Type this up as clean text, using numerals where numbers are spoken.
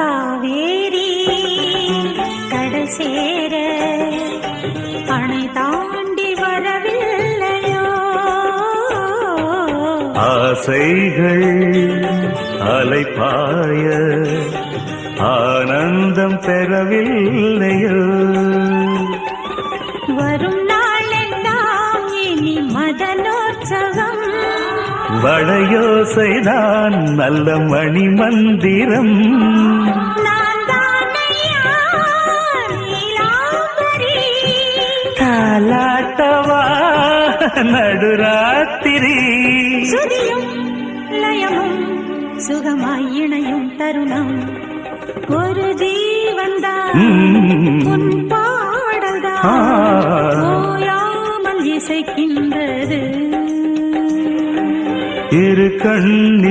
காவேரி கடல் சேர அணை தாண்டி வரவில்லையோ? ஆசைகள் அலைப்பாய ஆனந்தம் பெறவில்லையோ? வரும் நாளெல்லாம் இனி மதனோற்சவம், வளையோசைதான் நல்ல மணி மந்திரம். நான் தானையா நீலாம்பரி, தாலாட்டவா நடுராத்திரி, சுதியும் லயமும் சுகமாய் இணையும் தருணம். ஒரு ஜீவன்தான் உன் பாடல்தான் ஓயாமல் இசைக்கின்றது. இரு கண்ணி